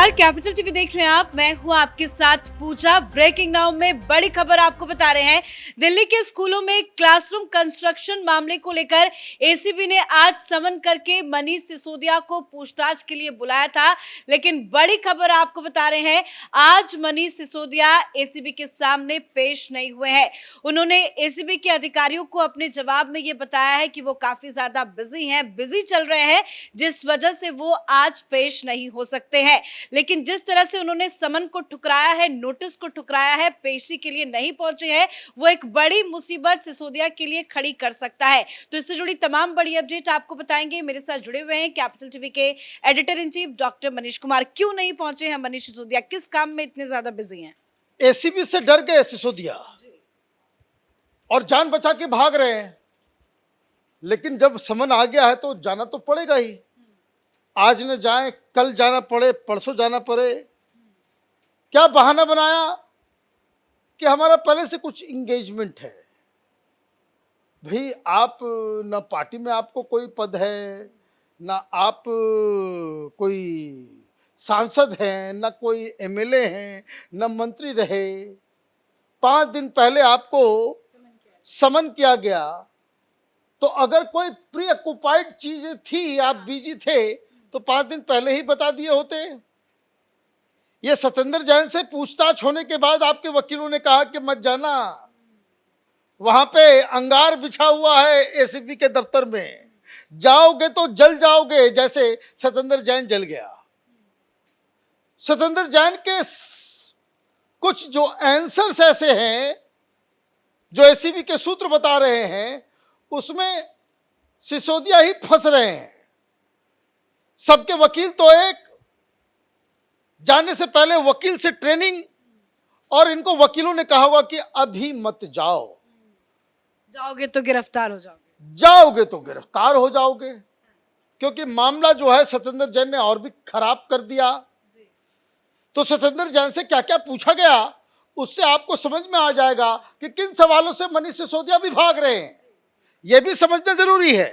नमस्कार, capital TV देख रहे हैं आप। मैं हूं आपके साथ पूजा। ब्रेकिंग नाउ में बड़ी खबर आपको बता रहे हैं। दिल्ली के स्कूलों में क्लासरूम कंस्ट्रक्शन मामले को लेकर एसीबी ने आज समन करके मनीष सिसोदिया को पूछताछ के लिए बुलाया था, लेकिन बड़ी खबर आपको बता रहे हैं, आज मनीष सिसोदिया एसीबी के सामने पेश नहीं हुए हैं। उन्होंने एसीबी के अधिकारियों को अपने जवाब में ये बताया है कि वो काफी ज्यादा बिजी चल रहे हैं, जिस वजह से वो आज पेश नहीं हो सकते हैं। लेकिन जिस तरह से उन्होंने समन को ठुकराया है, नोटिस को ठुकराया है, पेशी के लिए नहीं पहुंचे हैं, वो एक बड़ी मुसीबत सिसोदिया के लिए खड़ी कर सकता है। तो इससे जुड़ी तमाम बड़ी अपडेट आपको बताएंगे। मेरे साथ जुड़े हुए हैं कैपिटल टीवी के editor in chief doctor Manish Kumar. क्यों नहीं पहुंचे हैं मनीष सिसोदिया, किस काम में इतने ज्यादा बिजी हैं? एसीबी से डर गए सिसोदिया और जान बचा के भाग रहे हैं, लेकिन जब समन आ गया है तो जाना तो पड़ेगा ही। आज न जाए, कल जाना पड़े, परसों जाना पड़े। क्या बहाना बनाया कि हमारा पहले से कुछ इंगेजमेंट है। भाई, आप न पार्टी में आपको कोई पद है, ना आप कोई सांसद हैं, ना कोई एमएलए हैं, ना मंत्री रहे। 5 दिन पहले आपको समन किया गया, तो अगर कोई प्री ऑक्युपाइड चीजें थी, आप बिजी थे, तो 5 दिन पहले ही बता दिए होते। ये सतेंद्र जैन से पूछताछ होने के बाद आपके वकीलों ने कहा कि मत जाना, वहां पे अंगार बिछा हुआ है एसीबी के दफ्तर में, जाओगे तो जल जाओगे, जैसे सतेंद्र जैन जल गया। सतेंद्र जैन के कुछ जो आंसर्स ऐसे हैं जो एसीबी के सूत्र बता रहे हैं, उसमें सिसोदिया ही फंस रहे हैं। सबके वकील तो एक, जाने से पहले वकील से ट्रेनिंग, और इनको वकीलों ने कहा होगा कि अभी मत जाओ, जाओगे तो गिरफ्तार हो जाओगे, जाओगे तो गिरफ्तार हो जाओगे। क्योंकि मामला जो है सतेंद्र जैन ने और भी खराब कर दिया। तो सतेंद्र जैन से क्या क्या पूछा गया, उससे आपको समझ में आ जाएगा कि किन सवालों से मनीष सिसोदिया भी भाग रहे हैं। यह भी समझना जरूरी है।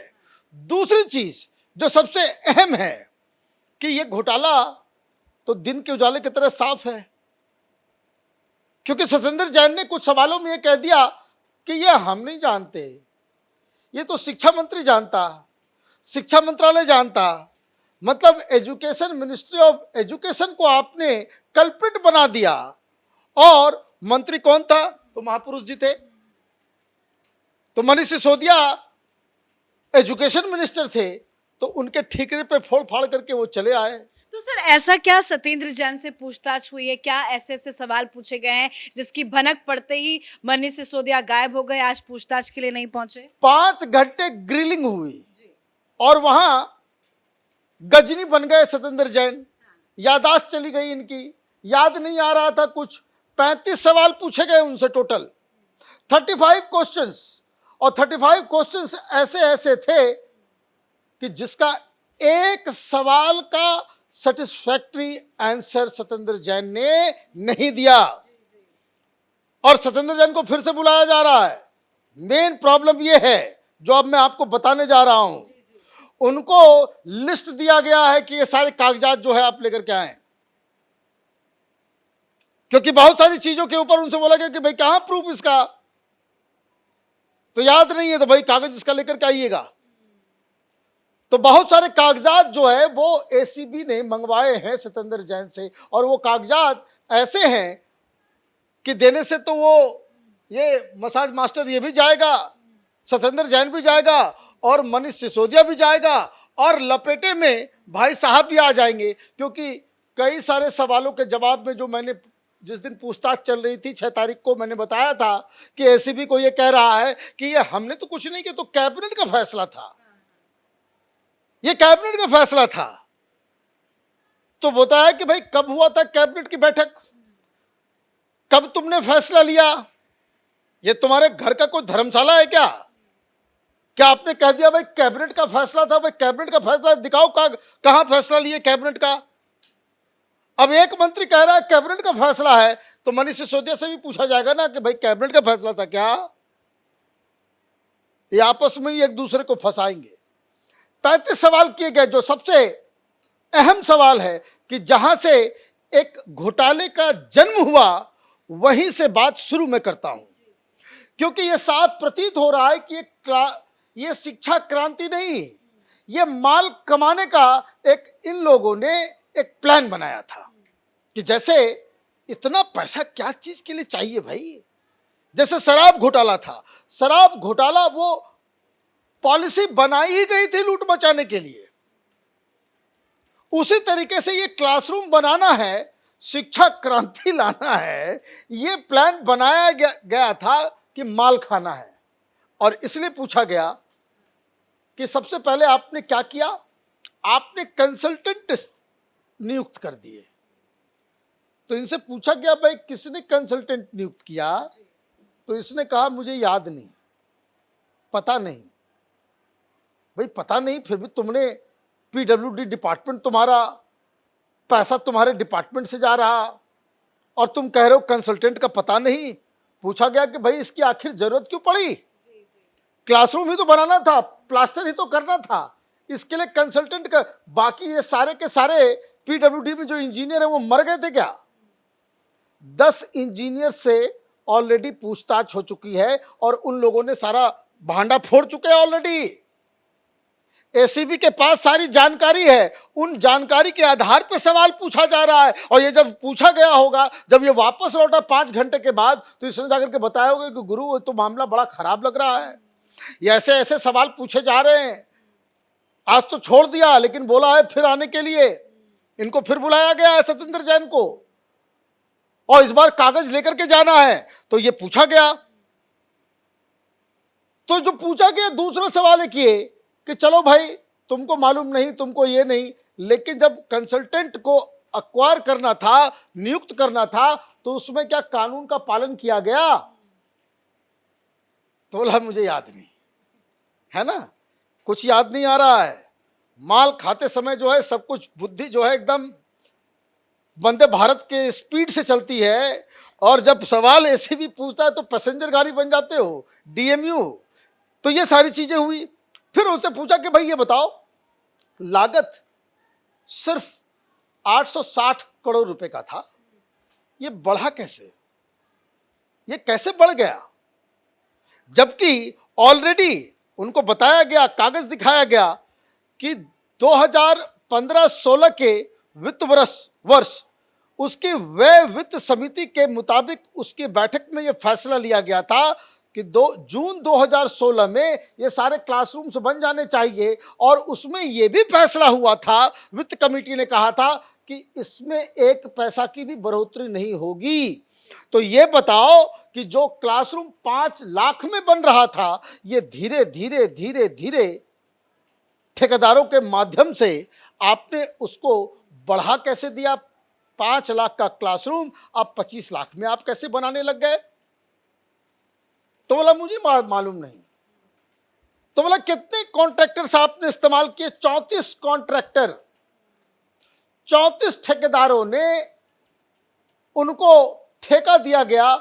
दूसरी चीज जो सबसे अहम है कि यह घोटाला तो दिन के उजाले की तरह साफ है, क्योंकि सतेंद्र जैन ने कुछ सवालों में यह कह दिया कि यह हम नहीं जानते, ये तो शिक्षा मंत्री जानता, शिक्षा मंत्रालय जानता। मतलब एजुकेशन, मिनिस्ट्री ऑफ एजुकेशन को आपने कल्प्रिट बना दिया। और मंत्री कौन था? तो महापुरुष जी थे। तो मनीष सिसोदिया एजुकेशन मिनिस्टर थे, तो उनके ठीकरे पे फोड़ फाड़ करके वो चले आए। तो सर, ऐसा क्या सतेंद्र जैन से पूछताछ हुई है? क्या ऐसे ऐसे सवाल पूछे गए हैं जिसकी भनक पड़ते ही मनीष सिसोदिया गायब हो गए, आज पूछताछ के लिए नहीं पहुंचे? 5 घंटे ग्रिलिंग हुई और वहां गजनी बन गए सतेंद्र जैन। यादाश्त चली गई इनकी, याद नहीं आ रहा था कुछ। 35 सवाल पूछे गए उनसे टोटल, 35 क्वेश्चंस, और 35 क्वेश्चंस ऐसे ऐसे थे कि जिसका एक सवाल का सेटिस्फैक्टरी आंसर सतेंद्र जैन ने नहीं दिया। और सतेंद्र जैन को फिर से बुलाया जा रहा है। मेन प्रॉब्लम यह है जो अब मैं आपको बताने जा रहा हूं। उनको लिस्ट दिया गया है कि ये सारे कागजात जो है आप लेकर के आए, क्योंकि बहुत सारी चीजों के ऊपर उनसे बोला गया कि भाई कहां प्रूफ इसका, तो याद नहीं है तो भाई कागज इसका लेकर के आइएगा। तो बहुत सारे कागजात जो है वो एसीबी ने मंगवाए हैं सतेंद्र जैन से, और वो कागजात ऐसे हैं कि देने से तो वो ये मसाज मास्टर ये भी जाएगा, सतेंद्र जैन भी जाएगा, और मनीष सिसोदिया भी जाएगा, और लपेटे में भाई साहब भी आ जाएंगे। क्योंकि कई सारे सवालों के जवाब में जो मैंने जिस दिन पूछताछ चल रही थी 6 तारीख को, मैंने बताया था कि एसीबी को ये कह रहा है कि ये हमने तो कुछ नहीं किया, तो कैबिनेट का फैसला था, ये कैबिनेट का फैसला था। तो बताया कि भाई कब हुआ था कैबिनेट की बैठक, कब तुमने फैसला लिया? ये तुम्हारे घर का कोई धर्मशाला है क्या? क्या आपने कह दिया भाई कैबिनेट का फैसला था? भाई कैबिनेट का फैसला दिखाओ, कहां फैसला लिए कैबिनेट का। अब एक मंत्री कह रहा है कैबिनेट का फैसला है, तो मनीष सिसोदिया से भी पूछा जाएगा ना कि भाई कैबिनेट का फैसला था क्या? ये आपस में ही एक दूसरे को फंसाएंगे। 35 सवाल किए गए। जो सबसे अहम सवाल है कि जहां से एक घोटाले का जन्म हुआ, वहीं से बात शुरू में करता हूं, क्योंकि यह साफ प्रतीत हो रहा है कि ये शिक्षा क्रांति नहीं, ये माल कमाने का एक इन लोगों ने एक प्लान बनाया था कि जैसे इतना पैसा क्या चीज के लिए चाहिए भाई। जैसे शराब घोटाला था, शराब घोटाला वो पॉलिसी बनाई ही गई थी लूट मचाने के लिए, उसी तरीके से ये क्लासरूम बनाना है, शिक्षा क्रांति लाना है, ये प्लान बनाया गया था कि माल खाना है। और इसलिए पूछा गया कि सबसे पहले आपने क्या किया, आपने कंसल्टेंट नियुक्त कर दिए। तो इनसे पूछा गया भाई किसने कंसल्टेंट नियुक्त किया, तो इसने कहा मुझे याद नहीं, पता नहीं। भाई पता नहीं, फिर भी तुमने पीडब्ल्यूडी डिपार्टमेंट, तुम्हारा पैसा तुम्हारे डिपार्टमेंट से जा रहा और तुम कह रहे हो कंसल्टेंट का पता नहीं। पूछा गया कि भाई इसकी आखिर जरूरत क्यों पड़ी, क्लासरूम ही तो बनाना था, प्लास्टर ही तो करना था, इसके लिए कंसल्टेंट का। बाकी ये सारे के सारे पीडब्ल्यूडी में जो इंजीनियर है वो मर गए थे क्या? 10 इंजीनियर से ऑलरेडी पूछताछ हो चुकी है और उन लोगों ने सारा भांडा फोड़ चुके हैं ऑलरेडी। एसीबी के पास सारी जानकारी है, उन जानकारी के आधार पर सवाल पूछा जा रहा है। और ये जब पूछा गया होगा, जब ये वापस लौटा 5 घंटे के बाद, तो इसने जाकर के बताया होगा कि गुरु तो मामला बड़ा खराब लग रहा है, ये ऐसे ऐसे सवाल पूछे जा रहे हैं। आज तो छोड़ दिया, लेकिन बोला है फिर आने के लिए, इनको फिर बुलाया गया है सत्येंद्र जैन को, और इस बार कागज लेकर के जाना है। तो ये पूछा गया, तो जो पूछा गया दूसरा सवाल है किए कि चलो भाई तुमको मालूम नहीं, तुमको ये नहीं, लेकिन जब कंसल्टेंट को अक्वायर करना था, नियुक्त करना था, तो उसमें क्या कानून का पालन किया गया? तो बोला मुझे याद नहीं है ना, कुछ याद नहीं आ रहा है। माल खाते समय जो है सब कुछ, बुद्धि जो है एकदम वंदे भारत के स्पीड से चलती है, और जब सवाल ऐसे भी पूछता है तो पैसेंजर गाड़ी बन जाते हो, डीएमयू। तो ये सारी चीजें हुई। फिर उससे पूछा कि भाई ये बताओ, लागत सिर्फ 860 करोड़ रुपए का था, ये बढ़ा कैसे, ये कैसे बढ़ गया? जबकि ऑलरेडी उनको बताया गया, कागज दिखाया गया कि 2015-16 के वित्त वर्ष उसकी व्यय वित्त समिति के मुताबिक उसकी बैठक में यह फैसला लिया गया था कि जून 2016 में ये सारे क्लासरूम्स बन जाने चाहिए। और उसमें यह भी फैसला हुआ था, वित्त कमेटी ने कहा था कि इसमें 1 पैसा की भी बढ़ोतरी नहीं होगी। तो ये बताओ कि जो क्लासरूम 5 लाख में बन रहा था, ये धीरे धीरे धीरे धीरे ठेकेदारों के माध्यम से आपने उसको बढ़ा कैसे दिया? 5 लाख का क्लासरूम आप 25 लाख में आप कैसे बनाने लग गए? तो बोला मुझे मालूम नहीं। तो बोला कितने कॉन्ट्रैक्टर्स आपने इस्तेमाल किए? 34 कॉन्ट्रैक्टर, 34 ठेकेदारों ने, उनको ठेका दिया गया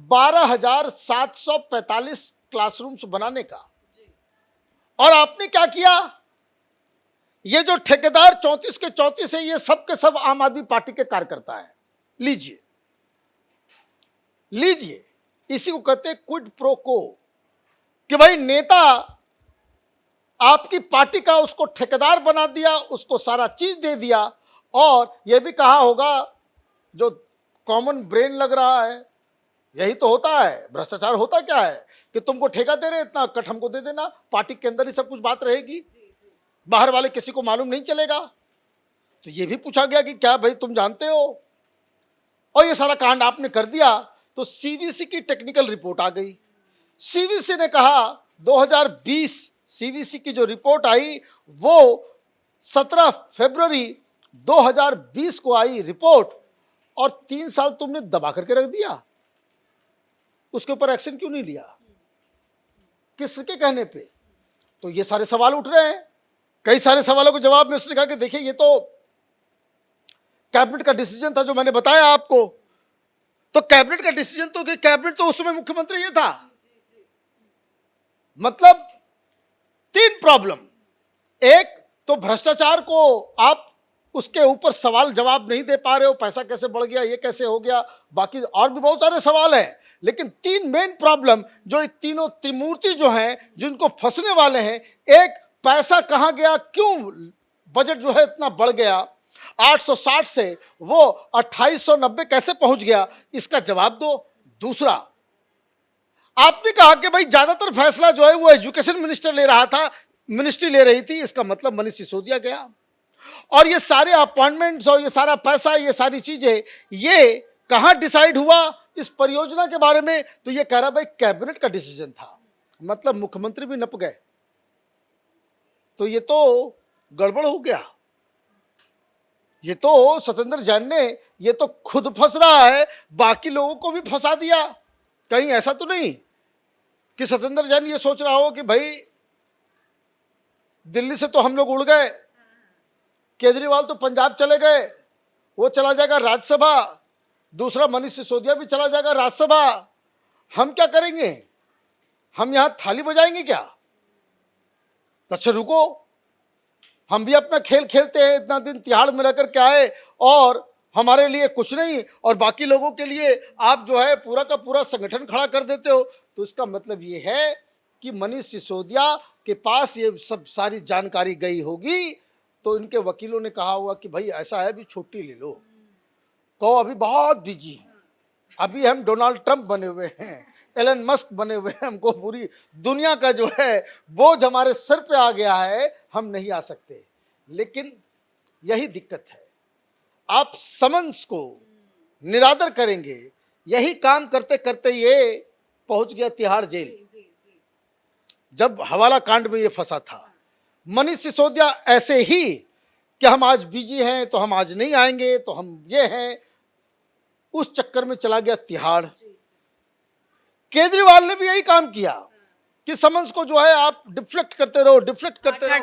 12,745 क्लासरूम्स बनाने का। और आपने क्या किया? ये जो ठेकेदार 34 के 34 है, ये सब के सब आम आदमी पार्टी के कार्यकर्ता है। लीजिए लीजिए, इसी को कहते हैं क्विड प्रो को, कि भाई नेता आपकी पार्टी का उसको ठेकेदार बना दिया, उसको सारा चीज दे दिया, और यह भी कहा होगा जो कॉमन ब्रेन लग रहा है, यही तो होता है भ्रष्टाचार। होता क्या है कि तुमको ठेका दे रहे, इतना कट हमको दे देना, पार्टी के अंदर ही सब कुछ बात रहेगी, बाहर वाले किसी को मालूम नहीं चलेगा। तो ये भी पूछा गया कि क्या भाई तुम जानते हो? और ये सारा कांड आपने कर दिया। तो सीवीसी की टेक्निकल रिपोर्ट आ गई। सीवीसी ने कहा 2020 सीवीसी की जो रिपोर्ट आई वो 17 फरवरी 2020 को आई रिपोर्ट, और 3 साल तुमने दबा करके रख दिया, उसके ऊपर एक्शन क्यों नहीं लिया? किसके कहने पे? तो ये सारे सवाल उठ रहे हैं। कई सारे सवालों के जवाब में उसने कहा कि देखिए ये तो कैबिनेट का डिसीजन था जो मैंने बताया आपको। तो कैबिनेट का डिसीजन तो, कि कैबिनेट तो उस समय मुख्यमंत्री ये था। मतलब 3 प्रॉब्लम, एक तो भ्रष्टाचार को आप उसके ऊपर सवाल जवाब नहीं दे पा रहे हो, पैसा कैसे बढ़ गया, ये कैसे हो गया, बाकी और भी बहुत सारे सवाल हैं। लेकिन तीन मेन प्रॉब्लम जो ये तीनों त्रिमूर्ति जो हैं, जिनको फंसने वाले हैं, एक पैसा कहाँ गया, क्यों बजट जो है इतना बढ़ गया, 860 से वो 2890 कैसे पहुंच गया, इसका जवाब दो। दूसरा, आपने कहा कि भाई ज्यादातर फैसला जो है वो एजुकेशन मिनिस्टर ले रहा था, मिनिस्ट्री ले रही थी, इसका मतलब मनीष सिसोदिया गया। और ये सारे अपॉइंटमेंट्स और ये सारा पैसा, ये सारी चीजें, ये कहां डिसाइड हुआ इस परियोजना के बारे में? तो ये कह रहा भाई कैबिनेट का डिसीजन था, मतलब मुख्यमंत्री भी नप गए। तो ये तो गड़बड़ हो गया। ये तो सत्येंद्र जैन ने, ये तो खुद फंस रहा है, बाकी लोगों को भी फंसा दिया। कहीं ऐसा तो नहीं कि सत्येंद्र जैन ये सोच रहा हो कि भाई दिल्ली से तो हम लोग उड़ गए, केजरीवाल तो पंजाब चले गए, वो चला जाएगा राज्यसभा, दूसरा मनीष सिसोदिया भी चला जाएगा राज्यसभा, हम क्या करेंगे, हम यहां थाली बजाएंगे क्या? तो अच्छा रुको, हम भी अपना खेल खेलते हैं, इतना दिन तिहाड़ में रहकर के आए और हमारे लिए कुछ नहीं और बाकी लोगों के लिए आप जो है पूरा का पूरा संगठन खड़ा कर देते हो। तो इसका मतलब ये है कि मनीष सिसोदिया के पास ये सब सारी जानकारी गई होगी, तो इनके वकीलों ने कहा हुआ कि भाई ऐसा है, अभी छुट्टी ले लो, कहो अभी बहुत बिजी हैं, अभी हम डोनाल्ड ट्रंप बने हुए हैं, एलन मस्क बने हुए हैं, हमको पूरी दुनिया का जो है बोझ हमारे सर पे आ गया है, हम नहीं आ सकते। लेकिन यही दिक्कत है, आप समन्स को निरादर करेंगे, यही काम करते करते ये पहुंच गया तिहाड़ जेल। जब हवाला कांड में ये फंसा था, मनीष सिसोदिया ऐसे ही कि हम आज बिजी हैं तो हम आज नहीं आएंगे, तो हम ये हैं, उस चक्कर में चला गया तिहाड़। केजरीवाल ने भी यही काम किया कि समन्स को जो है आप डिफ्लेक्ट करते रहो, डिफ्लेक्ट करते रहो,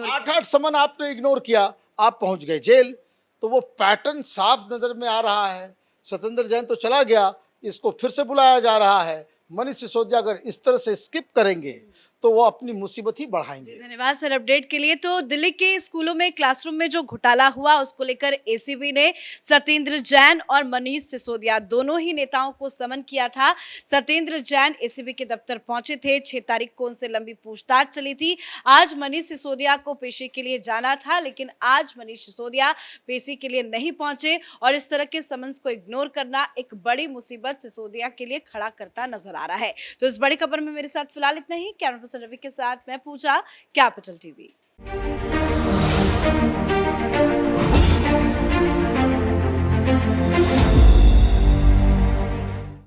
8-8 समन आपने इग्नोर किया, आप पहुंच गए जेल। तो वो पैटर्न साफ नजर में आ रहा है। सत्येंद्र जैन तो चला गया, इसको फिर से बुलाया जा रहा है। मनीष सिसोदिया अगर इस तरह से स्किप करेंगे तो वो अपनी मुसीबत ही बढ़ाएंगे। धन्यवाद सर अपडेट के लिए। तो दिल्ली के स्कूलों में क्लासरूम में जो घोटाला हुआ उसको लेकर एसीबी ने सत्येंद्र जैन और मनीष सिसोदिया दोनों ही नेताओं को समन किया था। सत्येंद्र जैन एसीबी के दफ्तर पहुंचे थे, 6 तारीख को उनसे लंबी पूछताछ चली थी। आज मनीष सिसोदिया को पेशी के लिए जाना था, लेकिन आज मनीष सिसोदिया पेशी के लिए नहीं पहुंचे और इस तरह के समन्स को इग्नोर करना एक बड़ी मुसीबत सिसोदिया के लिए खड़ा करता नजर आ रहा है। तो इस बड़ी खबर में मेरे साथ फिलहाल इतना ही। कैमरा पर्सन रवि के साथ मैं पूजा, कैपिटल टीवी।